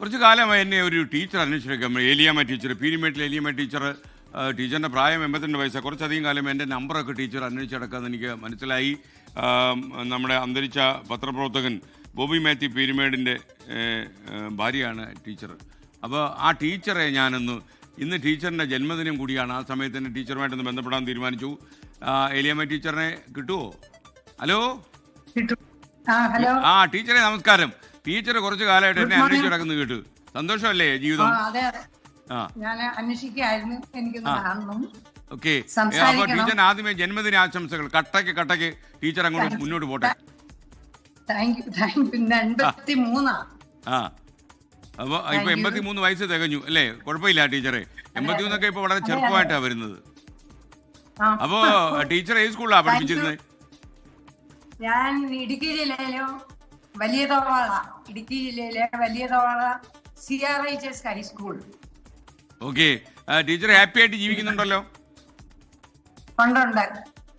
കുറച്ച് കാലമായി എന്നെ ഒരു ടീച്ചർ അന്വേഷിച്ചേക്കാം. ഏലിയാമ്മ ടീച്ചർ, പീരിമേട്ടിൽ ഏലിയാമ്മ ടീച്ചർ. ടീച്ചറിൻ്റെ പ്രായം 82 വയസ്സാണ്. കുറച്ചധികം കാലം എൻ്റെ നമ്പറൊക്കെ ടീച്ചർ അന്വേഷിച്ചെടുക്കാമെന്ന് എനിക്ക് മനസ്സിലായി. നമ്മുടെ അന്തരിച്ച പത്രപ്രവർത്തകൻ ബോബി മാത്യു പീരിമേടിൻ്റെ ഭാര്യയാണ് ടീച്ചർ. അപ്പോൾ ആ ടീച്ചറെ ഇന്ന് ടീച്ചറിൻ്റെ ജന്മദിനം കൂടിയാണ്. ആ സമയത്ത് തന്നെ ടീച്ചറുമായിട്ടൊന്ന് ബന്ധപ്പെടാൻ തീരുമാനിച്ചു. ഏലിയാമ്മ ടീച്ചറിനെ കിട്ടുമോ? ഹലോ ടീച്ചറെ നമസ്കാരം. ടീച്ചർ കുറച്ച് കാലമായിട്ട് എന്നെ അന്വേഷിച്ച് കിടക്കുന്നത് കേട്ടു. സന്തോഷമല്ലേ ജീവിതം? ഓക്കെ. അപ്പൊ ടീച്ചർ ആദ്യമേ ജന്മദിന ആശംസകൾ. കട്ടയ്ക്ക് ടീച്ചർ അങ്ങോട്ട് മുന്നോട്ട് പോട്ടെ. അപ്പൊ ഇപ്പൊ 83 വയസ്സ് തികഞ്ഞു അല്ലേ? കുഴപ്പമില്ല ടീച്ചറെ. 83 ഇപ്പൊ വളരെ ചെറുപ്പമായിട്ടാണ് വരുന്നത്. അപ്പോ ടീച്ചർ ഏത് സ്കൂളിലാണ് പഠിപ്പിച്ചിരുന്നത്? ഞാൻ ഇടുക്കി ജില്ലയിലെ വലിയ Thovalai CRHS high school. Okay. Teacher happy ആയിട്ട് ജീവിക്കുന്നുണ്ടല്ലോ? ഉണ്ട്.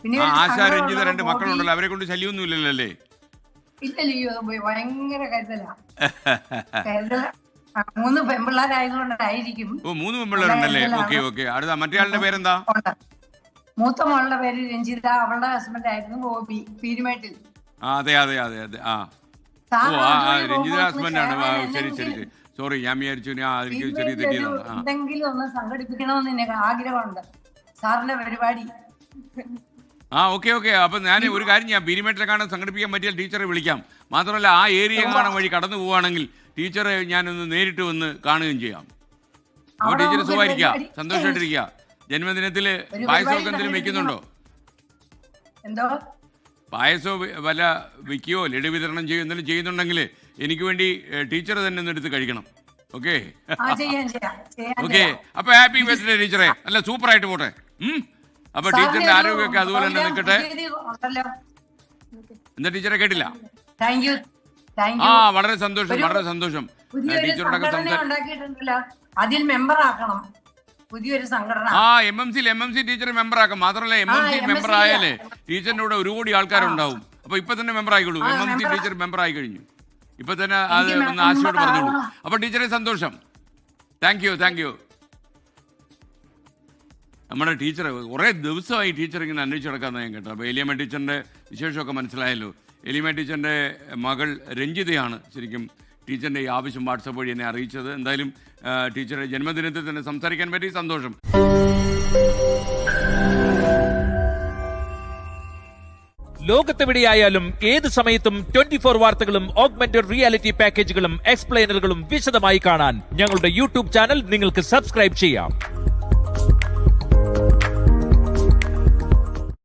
പിന്നെ ആശ, രഞ്ജിത 2 മക്കളുണ്ടല്ലോ. അവരെ കൊണ്ട് ശല്യമൊന്നും ഇല്ലല്ലോ അല്ലേ? ഇല്ലല്ലോ, ഭയങ്കര കരുതല. 3 പെൺപിള്ളേരായതുകൊണ്ടായിരിക്കും. 3 പെൺപിള്ളേരുണ്ടല്ലേ? ഓക്കെ. അടുത്ത മറ്റേ ആളുടെ പേരെന്താ? മൂത്ത മോളുടെ പേര് രഞ്ജിത. അവളുടെ ഹസ്ബൻഡ് ആയിരുന്നു ബോബി, പീരുമേട്ടിൽ. അതെ. രഞ്ജിത ഹസ്ബൻഡാണ്. ശരി. സോറി, ഞാൻ വിചാരിച്ചു എനിക്ക് ചെറിയ തെറ്റിയതാണ്. എന്തെങ്കിലും ഒന്ന് സംഘടിപ്പിക്കണമെന്ന് എനിക്ക് ആഗ്രഹമുണ്ട്, സാറിന്റെ പരിപാടി. ഓക്കെ. അപ്പൊ ഞാൻ ഒരു കാര്യം ചെയ്യാം. പീരിമേട്ടിലെ കാണാൻ സംഘടിപ്പിക്കാൻ പറ്റിയാൽ ടീച്ചറെ വിളിക്കാം. മാത്രമല്ല ആ ഏരിയ കാണാൻ വഴി കടന്നു പോവുകയാണെങ്കിൽ ടീച്ചറെ ഞാനൊന്ന് നേരിട്ട് വന്ന് കാണുകയും ചെയ്യാം. അപ്പൊ ടീച്ചർ സുഖമായിരിക്കുക, സന്തോഷമായിട്ടിരിക്കുക. ജന്മദിനത്തില് പായസമൊക്കെ എന്തെങ്കിലും വെക്കുന്നുണ്ടോ? പായസോ വല്ല വിൽക്കുകയോ ലഡു വിതരണം ചെയ്യുകയോ എന്തെങ്കിലും ചെയ്യുന്നുണ്ടെങ്കിൽ എനിക്ക് വേണ്ടി ടീച്ചർ തന്നെ ഒന്ന് എടുത്ത് കഴിക്കണം. ഓക്കെ. അപ്പൊ ഹാപ്പി ബർത്ത്ഡേ ടീച്ചറെ. അല്ല, സൂപ്പർ ആയിട്ട് പോട്ടെ. അപ്പൊ ടീച്ചറിന്റെ ആരോഗ്യമൊക്കെ അതുപോലെ തന്നെ നിൽക്കട്ടെ. എന്താ ടീച്ചറെ കേട്ടില്ല? വളരെ സന്തോഷം. ടീച്ചറോടൊക്കെ അതിൽ മെമ്പർ ആക്കണം, പുതിയൊരു സംഘടന. MMC ടീച്ചറെ മെമ്പർ ആക്കാം. മാത്രമല്ല MMC മെമ്പർ ആയാലേ ടീച്ചറിന്റെ കൂടെ 1 കോടി ആൾക്കാരുണ്ടാവും. അപ്പൊ ഇപ്പൊ തന്നെ മെമ്പർ ആയിക്കോളൂ. MMC ടീച്ചർ മെമ്പർ ആയി കഴിഞ്ഞു. ഇപ്പൊ തന്നെ അത് ഒന്ന് ആശയോട് പറഞ്ഞോളൂ. അപ്പൊ ടീച്ചറെ സന്തോഷം. Thank you. നമ്മുടെ ടീച്ചർ കുറേ ദിവസമായി ടീച്ചർ ഇങ്ങനെ അന്വേഷിച്ച് നടക്കാമെന്ന് ഞാൻ കേട്ടോ. അപ്പോൾ ഏലിയാമ്മ ടീച്ചറിൻ്റെ വിശേഷമൊക്കെ മനസ്സിലായല്ലോ. ഏലിയാമ്മ ടീച്ചറിൻ്റെ മകൾ രഞ്ജിതയാണ് ശരിക്കും ടീച്ചറിൻ്റെ ഈ ആവശ്യം വാട്സപ്പ് വഴി എന്നെ അറിയിച്ചത്. എന്തായാലും ടീച്ചറുടെ ജന്മദിനത്തിൽ തന്നെ സംസാരിക്കാൻ പറ്റി, സന്തോഷം. ലോകത്തെവിടെയായാലും ഏത് സമയത്തും 24 വാർത്തകളും ഓഗ്മെന്റഡ് റിയാലിറ്റി പാക്കേജുകളും എക്സ്പ്ലെയിനറുകളും വിശദമായി കാണാൻ ഞങ്ങളുടെ YouTube ചാനൽ നിങ്ങൾക്ക് സബ്സ്ക്രൈബ് ചെയ്യാം.